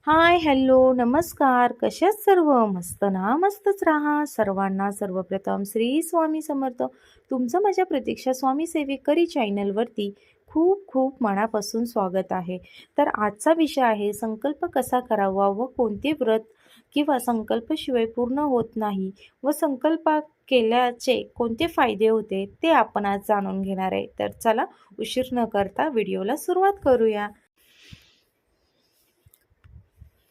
हाय, hello, नमस्कार. कसे आहात सर्व? मस्त ना? मस्तच राहा. सर्वांना सर्वप्रथम श्री स्वामी समर्थ. तुमचं माझ्या प्रतीक्षा स्वामी सेवेकरी चॅनलवरती खूप खूप मनापासून स्वागत आहे. तर आजचा विषय आहे संकल्प कसा करावा व कोणते व्रत किंवा संकल्पशिवाय पूर्ण होत नाही व संकल्प केल्याचे कोणते फायदे होते ते आपण आज जाणून घेणार आहे. तर चला उशीर न करता व्हिडिओला सुरुवात करूया.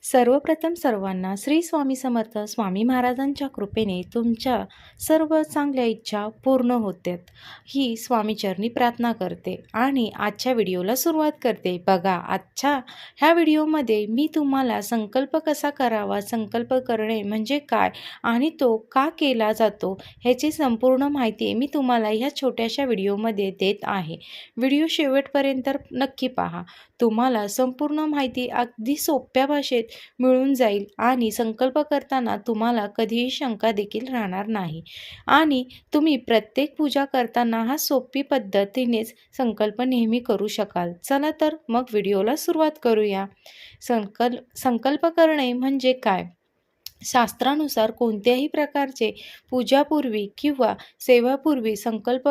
सर्वप्रथम सर्वांना श्री स्वामी समर्थ स्वामी महाराजांच्या कृपेने तुमच्या सर्व चांगल्या इच्छा पूर्ण होतात ही स्वामीचरणी प्रार्थना करते आणि आजच्या व्हिडिओला सुरुवात करते. बघा, आजच्या ह्या व्हिडिओमध्ये मी तुम्हाला संकल्प कसा करावा, संकल्प करणे म्हणजे काय आणि तो का केला जातो ह्याची संपूर्ण माहिती मी तुम्हाला ह्या छोट्याशा व्हिडिओमध्ये देत आहे. व्हिडिओ शेवटपर्यंत नक्की पहा. तुम्हाला संपूर्ण माहिती अगदी सोप्या भाषेत मिळून जाईल आणि संकल्प करताना तुम्हाला कधीही शंका देखील राहणार नाही आणि तुम्ही प्रत्येक पूजा करताना हा सोपी पद्धतीनेच संकल्प नेहमी करू शकाल. चला तर मग व्हिडिओला सुरुवात करूया. संकल्प करणे म्हणजे काय? शास्त्रानुसार कोणत्याही प्रकारचे पूजापूर्वी किंवा सेवापूर्वी संकल्प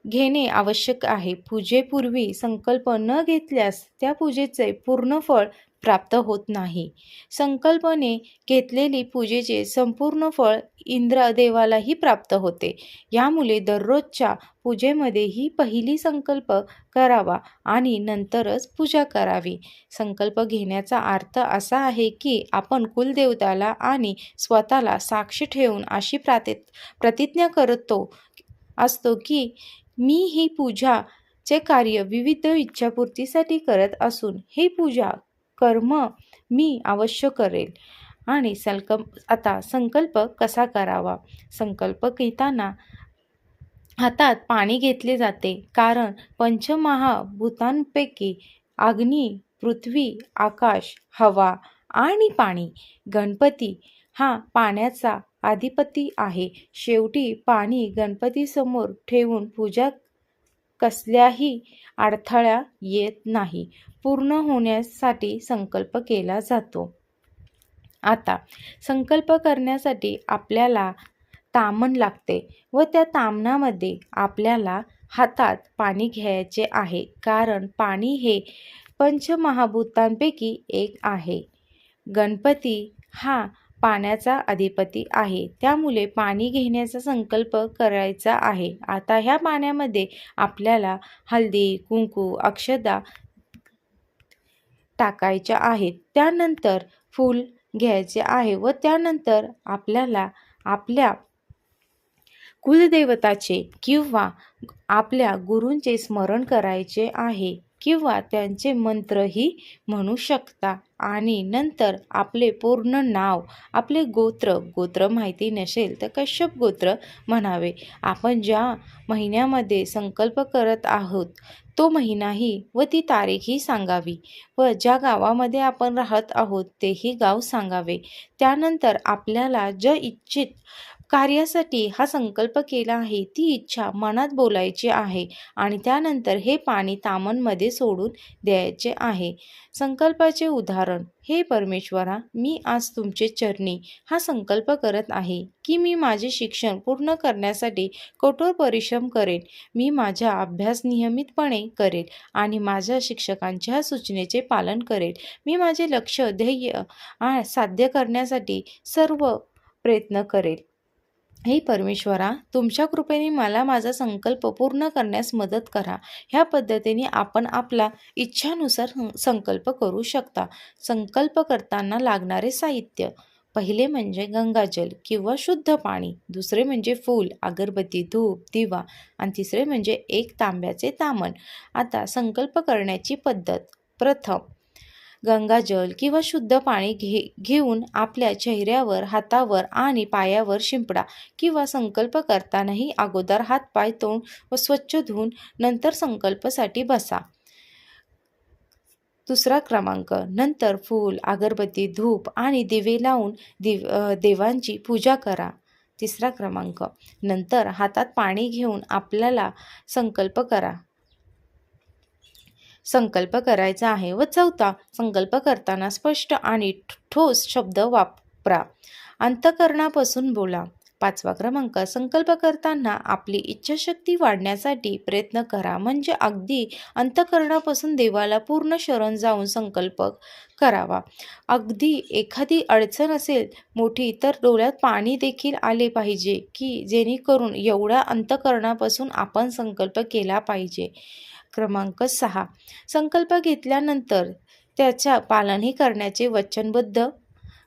घेणे आवश्यक आहे. पूजेपूर्वी संकल्प न घेतल्यास त्या पूजेचे पूर्ण फळ प्राप्त होत नाही. संकल्पने घेतलेली पूजेचे संपूर्ण फळ इंद्रदेवालाही प्राप्त होते. यामुळे दररोजच्या पूजेमध्ये ही पहिली संकल्प करावा आणि नंतरच पूजा करावी. संकल्प घेण्याचा अर्थ असा आहे की आपण कुलदेवताला आणि स्वतःला साक्षी ठेवून अशी प्रतिज्ञा करतो असतो की मी ही पूजाचे कार्य विविध इच्छापूर्तीसाठी करत असून हे पूजा कर्म मी अवश्य करेल. आणि आता संकल्प कसा करावा? संकल्प घेताना हातात पाणी घेतले जाते कारण पंचमहाभूतांपैकी अग्नी, पृथ्वी, आकाश, हवा आणि पाणी, गणपती हा पाण्याचा अधिपती आहे. शेवटी पाणी गणपतीसमोर ठेवून पूजा कसल्याही अडथळा येत नाही पूर्ण होण्यासाठी संकल्प केला जातो. आता संकल्प करण्यासाठी आपल्याला तामण लागते व त्या तामणामध्ये आपल्याला हातात पाणी घ्यायचे आहे कारण पाणी हे पंचमहाभूतांपैकी एक आहे. गणपती हा पाण्याचा अधिपती आहे, त्यामुळे पाणी घेण्याचा संकल्प करायचा आहे. आता ह्या पाण्यामध्ये आपल्याला हळदी, कुंकू, अक्षता टाकायच्या आहेत. त्यानंतर फूल घ्यायचे आहे व त्यानंतर आपल्याला आपल्या कुलदेवताचे किंवा आपल्या गुरूंचे स्मरण करायचे आहे किंवा त्यांचे मंत्रही म्हणू शकता आणि नंतर आपले पूर्ण नाव, आपले गोत्र माहिती नसेल तर कश्यप गोत्र म्हणावे. आपण ज्या महिन्यामध्ये संकल्प करत आहोत तो महिनाही व ती तारीखही सांगावी व ज्या गावामध्ये आपण राहत आहोत तेही गाव सांगावे. त्यानंतर आपल्याला ज्या इच्छित कार्यासाठी हा संकल्प केला आहे ती इच्छा मनात बोलायची आहे आणि त्यानंतर हे पाणी तामणमध्ये सोडून द्यायचे आहे. संकल्पाचे उदाहरण: हे परमेश्वरा, मी आज तुमचे चरणी हा संकल्प करत आहे की मी माझे शिक्षण पूर्ण करण्यासाठी कठोर परिश्रम करेन. मी माझा अभ्यास नियमितपणे करेल आणि माझ्या शिक्षकांच्या सूचनेचे पालन करेल. मी माझे लक्ष्य ध्येय साध्य करण्यासाठी सर्व प्रयत्न करेल. हे परमेश्वरा, तुमच्या कृपेने मला माझा संकल्प पूर्ण करण्यास मदत करा. ह्या पद्धतीने आपण आपला इच्छानुसार संकल्प करू शकता. संकल्प करताना लागणारे साहित्य: पहिले म्हणजे गंगाजल किंवा शुद्ध पाणी, दुसरे म्हणजे फूल, अगरबत्ती, धूप, दिवा आणि तिसरे म्हणजे एक तांब्याचे तामण. आता संकल्प करण्याची पद्धत: प्रथम गंगाजल किंवा शुद्ध पाणी घेऊन आपल्या चेहऱ्यावर, हातावर आणि पायावर शिंपडा किंवा संकल्प करतानाही अगोदर हात, पाय, तोंड व स्वच्छ धुवून नंतर संकल्पासाठी बसा. दुसरा क्रमांक: नंतर फूल, अगरबत्ती, धूप आणि दिवे लावून देवांची पूजा करा. तिसरा क्रमांक: नंतर हातात पाणी घेऊन आपल्याला संकल्प करा. संकल्प करायचा आहे. व चौथा, संकल्प करताना स्पष्ट आणि ठोस शब्द वापरा. अंतःकरणापासून बोला. 5वा क्रमांक, संकल्प करताना आपली इच्छाशक्ती वाढण्यासाठी प्रयत्न करा. म्हणजे अगदी अंतःकरणापासून देवाला पूर्ण शरण जाऊन संकल्प करावा. अगदी एखादी अडचण असेल मोठी तर डोळ्यात पाणी देखील आले पाहिजे, की जेणेकरून एवढ्या अंतःकरणापासून आपण संकल्प केला पाहिजे. क्रमांक 6, संकल्प घेतल्यानंतर त्याच्या पालनही करण्याचे वचनबद्ध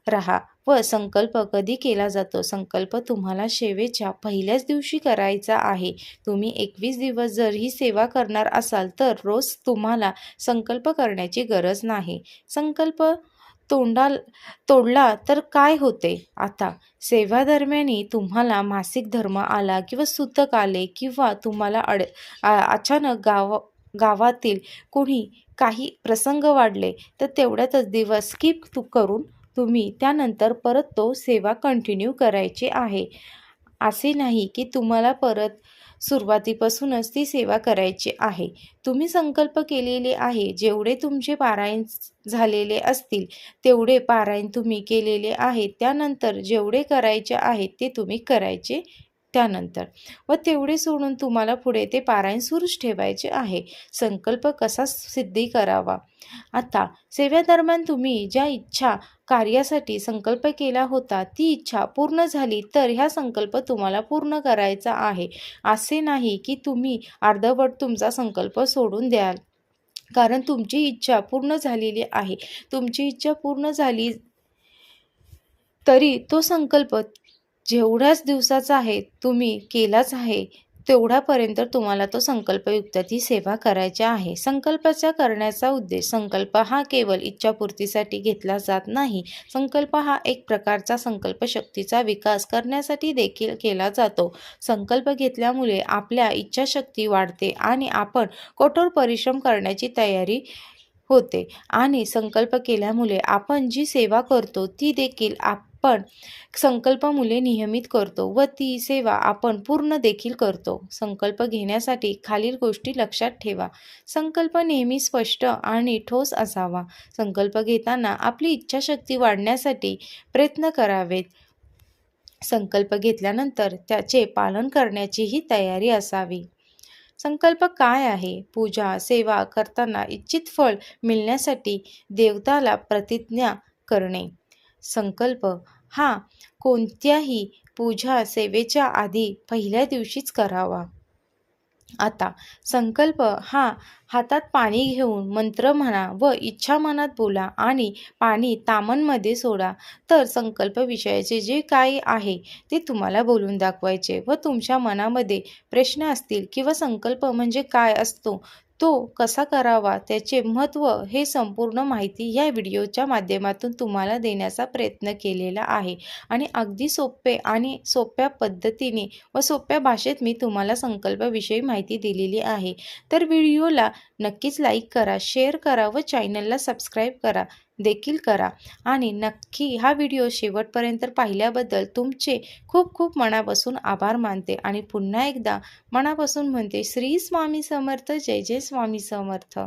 राहा. व संकल्प कधी केला जातो? संकल्प तुम्हाला सेवेच्या पहिल्याच दिवशी करायचा आहे. तुम्ही 21 दिवस जर ही सेवा करणार असाल तर रोज तुम्हाला संकल्प करण्याची गरज नाही. संकल्प तोडला तर काय होते? आता सेवादरम्यानी तुम्हाला मासिक धर्म आला किंवा सूतक आले किंवा तुम्हाला अचानक गावातील कोणी काही प्रसंग वाढले तर तेवढ्यातच दिवस स्किप करून तुम्ही त्यानंतर परत तो सेवा कंटिन्यू करायची आहे. असे नाही की तुम्हाला परत सुरुवातीपासूनच ती सेवा करायची आहे. तुम्ही संकल्प केलेले आहे, जेवढे तुमचे पारायण झालेले असतील तेवढे पारायण तुम्ही केलेले आहे. त्यानंतर जेवढे करायचे आहेत ते तुम्ही करायचे त्यानंतर, व तेवढे सोडून तुम्हाला पुढे ते पारायण सुरूच ठेवायचे आहे. संकल्प कसा सिद्धी करावा? आता सेवेदरम्यान तुम्ही ज्या इच्छा कार्यासाठी संकल्प केला होता ती इच्छा पूर्ण झाली तर ह्या संकल्प तुम्हाला पूर्ण करायचा आहे. असे नाही की तुम्ही अर्धवट तुमचा संकल्प सोडून द्याल, कारण तुमची इच्छा पूर्ण झालेली आहे. तुमची इच्छा पूर्ण झाली तरी तो संकल्प जेवढ्याच दिवसाचा आहे तुम्ही केलाच आहे, तेवढ्यापर्यंत तुम्हाला तो संकल्पयुक्त ती सेवा करायची आहे. संकल्पाचा करण्याचा उद्देश, संकल्प हा केवळ इच्छापूर्तीसाठी घेतला जात नाही. संकल्प हा एक प्रकारचा संकल्प शक्तीचा विकास करण्यासाठी देखील केला जातो. संकल्प घेतल्यामुळे आपल्या इच्छाशक्ती वाढते आणि आपण कठोर परिश्रम करण्याची तयारी होते. आणि संकल्प केल्यामुळे आपण जी सेवा करतो ती देखील आपण संकल्पामुळे नियमित करतो व ती सेवा आपण पूर्ण देखील करतो. संकल्प घेण्यासाठी खालील गोष्टी लक्षात ठेवा. संकल्प नेहमी स्पष्ट आणि ठोस असावा. संकल्प घेताना आपली इच्छाशक्ती वाढण्यासाठी प्रयत्न करावेत. संकल्प घेतल्यानंतर त्याचे पालन करण्याचीही तयारी असावी. संकल्प काय आहे? पूजा सेवा करताना इच्छित फळ मिळण्यासाठी देवताला प्रतिज्ञा करणे. संकल्प हा कोणत्याही पूजा सेवेच्या आधी पहिल्या दिवशीच करावा. आता संकल्प हा हातात पाणी घेऊन मंत्र म्हणा व इच्छा मनात बोला आणि पाणी तामणमध्ये सोडा. तर संकल्प विषयाचे जे काही आहे ते तुम्हाला बोलून दाखवायचे व तुमच्या मनामध्ये प्रश्न असतील किंवा संकल्प म्हणजे काय असतो, तो कसा करावा, त्याचे महत्त्व, हे संपूर्ण माहिती या व्हिडिओच्या माध्यमातून तुम्हाला देण्याचा प्रयत्न केलेला आहे. आणि अगदी सोपे आणि सोप्या पद्धतीने व सोप्या भाषेत मी तुम्हाला संकल्पाविषयी माहिती दिलेली आहे. तर व्हिडिओला नक्कीच लाईक करा, शेअर करा व चॅनलला सबस्क्राईब देखील करा. आणि नक्की हा व्हिडिओ शेवटपर्यंत पाहिल्याबद्दल तुमचे खूप खूप मनापासून आभार मानते. आणि पुन्हा एकदा मनापासून म्हणते, श्री स्वामी समर्थ. जय जय स्वामी समर्थ.